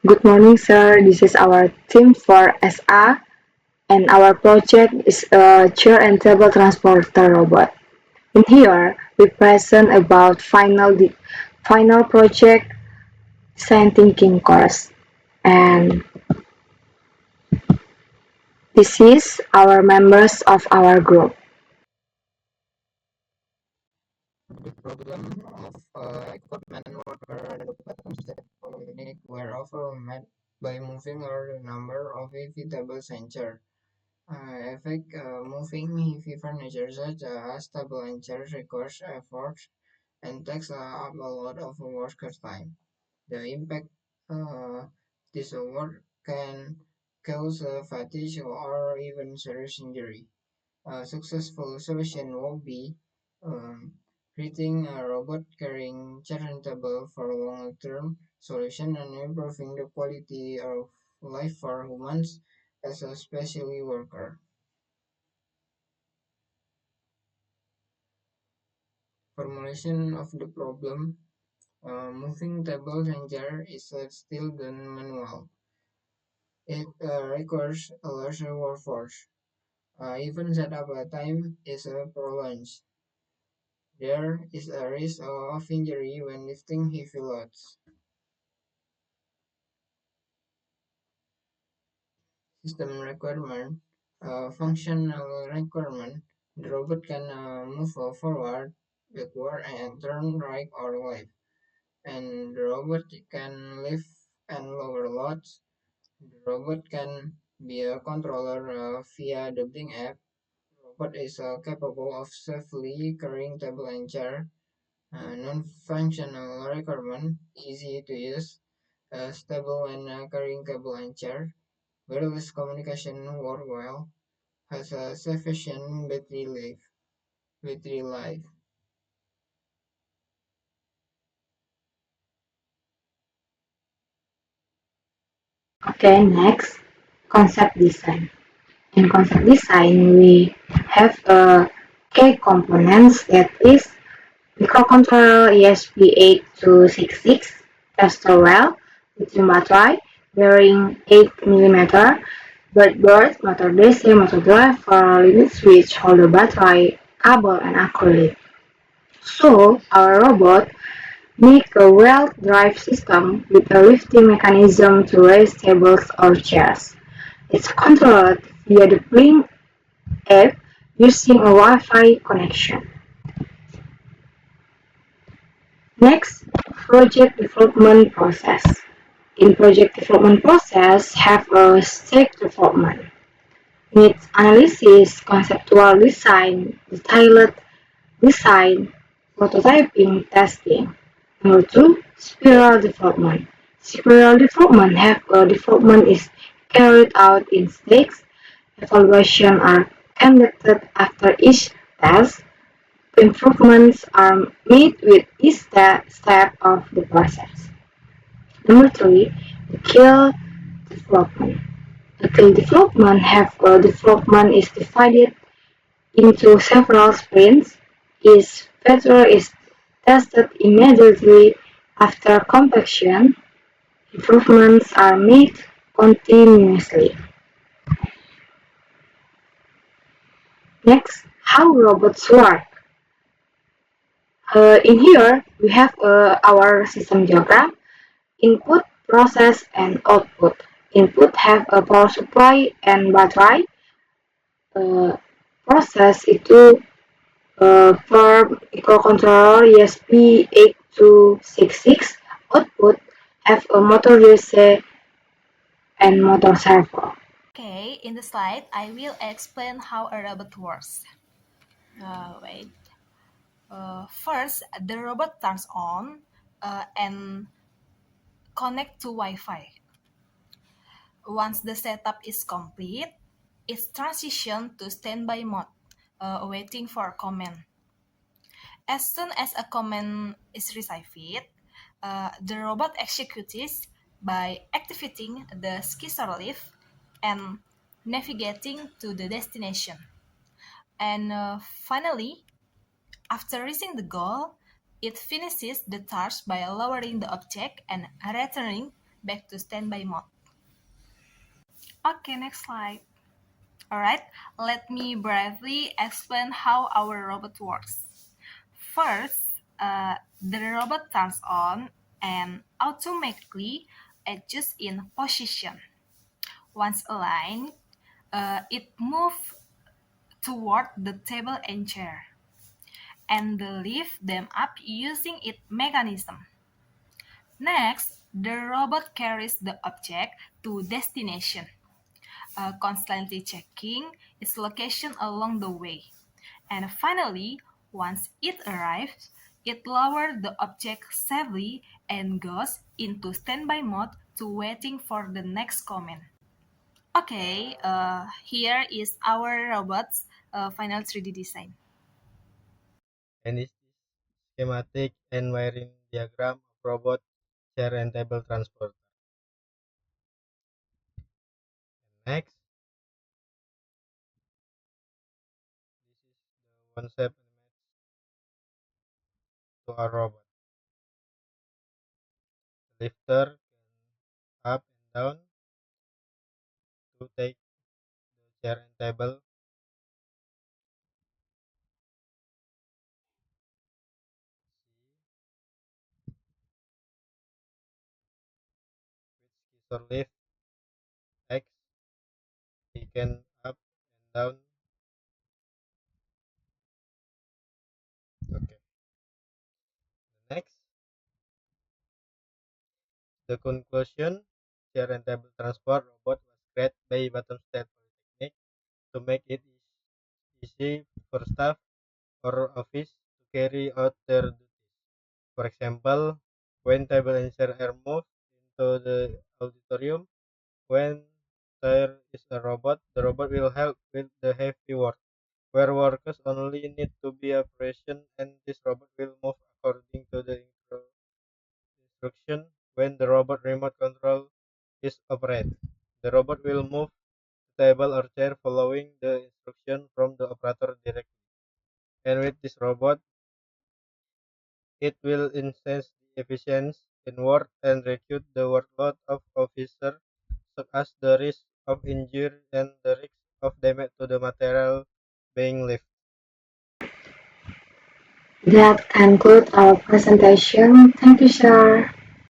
Good morning, sir. This is our team for SA, and our project is a chair and table transporter robot. In here, we present about final project design thinking course, and this is our members of our group. The problem of equipment worker departments that unique were overwhelmed by moving or the number of heavy tables and chairs. Effect moving heavy furniture such as table and chairs requires effort and takes up a lot of worker time. The impact uh, this work can cause fatigue or even serious injury. A successful solution would be um, creating a robot carrying charitable for long-term solution and improving the quality of life for humans as a specialty worker. Formulation of the problem. Moving tables and chairs is still done manual. It requires a larger workforce. Even setup time is prolonged. There is a risk of injury when lifting heavy loads. System requirement, functional requirement, the robot can move forward, backward, and turn right or left. And the robot can lift and lower loads. The robot can be a controller via the Blink app. Robot is capable of safely carrying table and chair. Non-functional requirement, easy to use, stable when carrying cable and chair. Wireless communication work well, has a sufficient battery life. Okay, next, concept design. In concept design, we have a key components that is microcontroller ESP8266 tester well, lithium battery bearing 8 mm, breadboard, motor DC, motor driver, limit switch, holder battery, cable, and acrylic. So, our robot make a well drive system with a lifting mechanism to raise tables or chairs. It's controlled via the Blink app using a Wi-Fi connection. Next, project development process. In project development process, have a stage development, needs analysis, conceptual design, detailed design, prototyping, testing. Number two, spiral development. Spiral development have a development is carried out in stages. Evaluation are conducted after each test. Improvements are made with each step of the process. Number three, the kill development. The kill development have a development is divided into several sprints. Each feature is tested immediately after completion. Improvements are made continuously. Next, how robots work. In here, we have our system diagram, input, process, and output. Input have a power supply and battery. Uh, Proses itu per microcontroller ESP8266 output have a motor DC and motor servo. Okay, in the slide, I will explain how a robot works. Wait. First, the robot turns on and connect to Wi-Fi. Once the setup is complete, it's transition to standby mode, waiting for a command. As soon as a command is received, the robot executes by activating the scissor lift and navigating to the destination. And finally, after reaching the goal, it finishes the task by lowering the object and returning back to standby mode. Okay, next slide. Alright, let me briefly explain how our robot works. First, the robot turns on and automatically adjusts in position. Once aligned, it moves toward the table and chair and lift them up using its mechanism. Next, the robot carries the object to destination, constantly checking its location along the way. And finally, once it arrives, it lowers the object safely and goes into standby mode to waiting for the next command. Okay, here is our robot's final 3D design. And this is schematic and wiring diagram of robot chair and table transport. Next, this is the one step to our robot. The lifter can up and down to take the chair and table. With scissor lift X, he can up and down. Okay. Next, the conclusion. Chair and table transport robot was created by Batam State Polytechnic to make it easy for staff or office to carry out their duties. For example, when table and chair are moved into the auditorium, when there is a robot, the robot will help with the heavy work, where workers only need to be operation and this robot will move according to the instruction when the robot remote control is operated. The robot will move the table or chair following the instruction from the operator directly. And with this robot, it will enhance the efficiency in work and reduce the workload of officers, such as the risk of injury and the risk of damage to the material being lifted. That concludes our presentation. Thank you, sir.